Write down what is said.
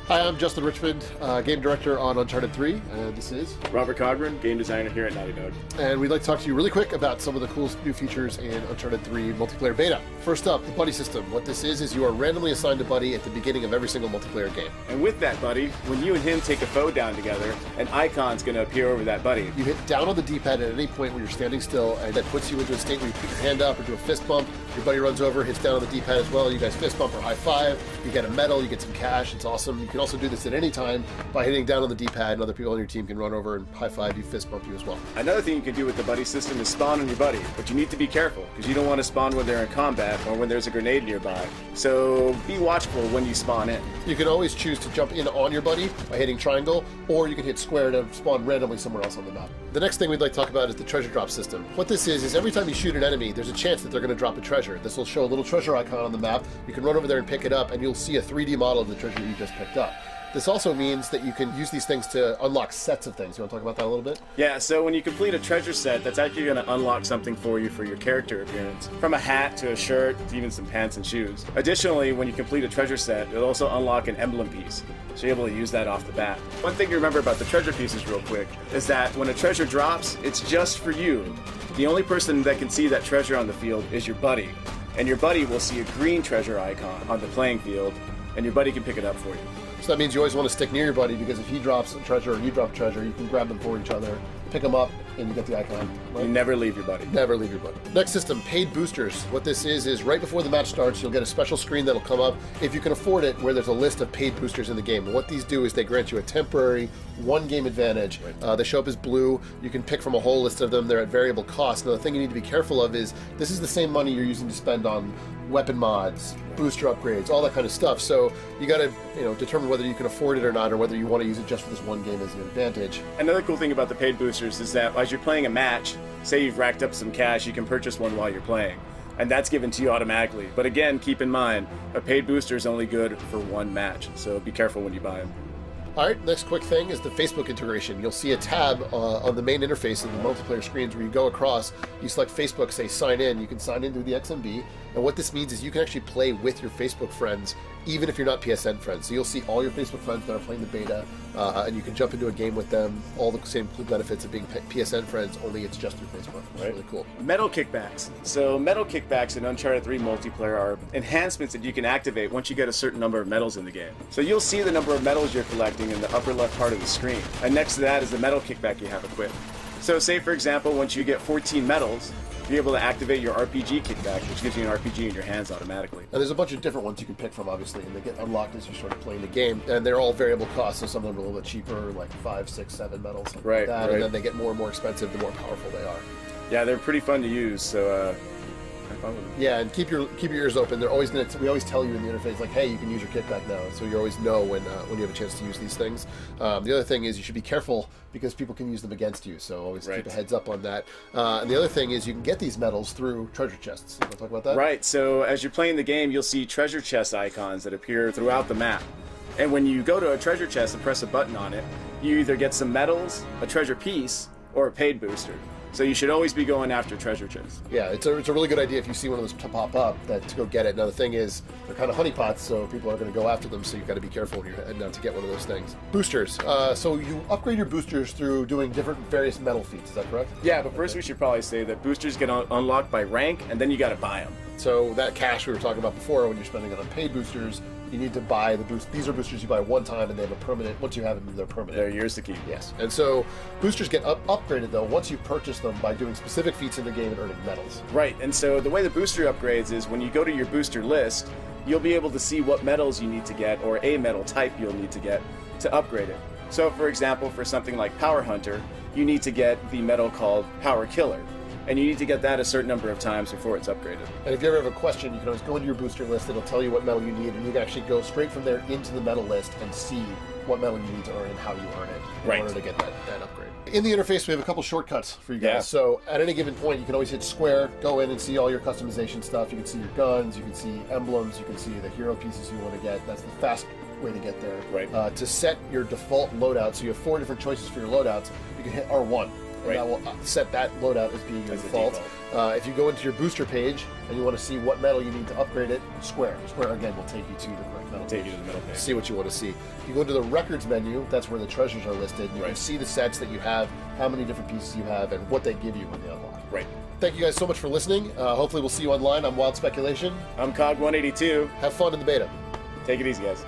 Hi, I'm Justin Richmond, game director on Uncharted 3, and this is Robert Cogburn, game designer here at Naughty Dog. And we'd like to talk to you really quick about some of the coolest new features in Uncharted 3 multiplayer beta. First up, the buddy system. What this is you are randomly assigned a buddy at the beginning of every single multiplayer game. And with that buddy, when you and him take a foe down together, an icon's going to appear over that buddy. You hit down on the D-pad at any point when you're standing still, and that puts you into a state where you put your hand up or do a fist bump. Your buddy runs over, hits down on the D-pad as well. You guys fist bump or high five. You get a medal, you get some cash. It's awesome. You can also do this at any time by hitting down on the D-pad, and other people on your team can run over and high five you, fist bump you as well. Another thing you can do with the buddy system is spawn on your buddy, but you need to be careful because you don't want to spawn when they're in combat or when there's a grenade nearby. So be watchful when you spawn in. You can always choose to jump in on your buddy by hitting triangle, or you can hit square to spawn randomly somewhere else on the map. The next thing we'd like to talk about is the treasure drop system. What this is every time you shoot an enemy, there's a chance that they're going to drop a treasure. This will show a little treasure icon on the map. You can run over there and pick it up, and you'll see a 3D model of the treasure you just picked up. This also means that you can use these things to unlock sets of things. You want to talk about that a little bit? Yeah, so when you complete a treasure set, that's actually going to unlock something for you for your character appearance. From a hat to a shirt to even some pants and shoes. Additionally, when you complete a treasure set, it'll also unlock an emblem piece. So you're able to use that off the bat. One thing to remember about the treasure pieces real quick is that when a treasure drops, it's just for you. The only person that can see that treasure on the field is your buddy. And your buddy will see a green treasure icon on the playing field, and your buddy can pick it up for you. So that means you always want to stick near your buddy, because if he drops a treasure or you drop a treasure, you can grab them for each other, pick them up, and you get the icon. Right? You never leave your buddy. Never leave your buddy. Next system, paid boosters. What this is right before the match starts, you'll get a special screen that'll come up, if you can afford it, where there's a list of paid boosters in the game. And what these do is they grant you a temporary one-game advantage. They show up as blue. You can pick from a whole list of them. They're at variable cost. Now, the thing you need to be careful of is this is the same money you're using to spend on weapon mods, booster upgrades, all that kind of stuff. So you got to, determine whether you can afford it or not, or whether you want to use it just for this one game as an advantage. Another cool thing about the paid boosters is that as you're playing a match, say you've racked up some cash, you can purchase one while you're playing. And that's given to you automatically. But again, keep in mind, a paid booster is only good for one match. So be careful when you buy them. All right, next quick thing is the Facebook integration. You'll see a tab on the main interface of the multiplayer screens where you go across, you select Facebook, say sign in, you can sign into the XMB, and what this means is you can actually play with your Facebook friends, even if you're not PSN friends. So you'll see all your Facebook friends that are playing the beta, and you can jump into a game with them, all the same cool benefits of being PSN friends, only it's just through Facebook. It's right. Really cool. Medal kickbacks. So medal kickbacks in Uncharted 3 multiplayer are enhancements that you can activate once you get a certain number of medals in the game. So you'll see the number of medals you're collecting in the upper left part of the screen. And next to that is the medal kickback you have equipped. So say, for example, once you get 14 medals, you're able to activate your RPG kickback, which gives you an RPG in your hands automatically. And there's a bunch of different ones you can pick from, obviously, and they get unlocked as you start playing the game. And they're all variable costs, so some of them are a little bit cheaper, like 5, 6, 7 medals, something like that. And then they get more and more expensive the more powerful they are. Yeah, they're pretty fun to use, so have fun with them. Yeah, and keep your ears open. They're always we always tell you in the interface, like, hey, you can use your kickback now, so you always know when you have a chance to use these things. The other thing is you should be careful because people can use them against you, so always keep a heads up on that. And the other thing is you can get these medals through treasure chests. You want to talk about that? Right, so as you're playing the game, you'll see treasure chest icons that appear throughout the map. And when you go to a treasure chest and press a button on it, you either get some medals, a treasure piece, or a paid booster. So you should always be going after treasure chests. Yeah, it's a really good idea if you see one of those pop up to go get it. Now the thing is, they're kind of honeypots, so people are going to go after them, so you've got to be careful when you're heading out to get one of those things. Boosters. So you upgrade your boosters through doing different various medal feats, is that correct? Yeah, but first we should probably say that boosters get unlocked by rank, and then you got to buy them. So that cash we were talking about before, when you're spending it on paid boosters, you need to buy the boost. These are boosters you buy one time, and they have a permanent. Once you have them, they're permanent. They're yours to keep. Yes. And so boosters get upgraded though once you purchase them by doing specific feats in the game and earning medals. Right. And so the way the booster upgrades is when you go to your booster list, you'll be able to see what medals you need to get, or a medal type you'll need to get to upgrade it. So for example, for something like Power Hunter, you need to get the medal called Power Killer. And you need to get that a certain number of times before it's upgraded. And if you ever have a question, you can always go into your booster list. It'll tell you what medal you need, and you can actually go straight from there into the medal list and see what medal you need to earn and how you earn it in order to get that upgrade. In the interface, we have a couple shortcuts for you guys. Yeah. So at any given point, you can always hit square, go in and see all your customization stuff. You can see your guns, you can see emblems, you can see the hero pieces you want to get. That's the fast way to get there. Right. To set your default loadout, so you have 4 different choices for your loadouts, you can hit R1. and Right. that will set that loadout as being your As a default. default. If you go into your booster page and you want to see what medal you need to upgrade it, Square again will take you to the correct medal. Take you to the middle page. See what you want to see. If you go into the records menu, that's where the treasures are listed. You can Right. see the sets that you have, how many different pieces you have, and what they give you when they unlock. Right. Thank you guys so much for listening. Hopefully we'll see you online on Wild Speculation. I'm Cog182. Have fun in the beta. Take it easy, guys.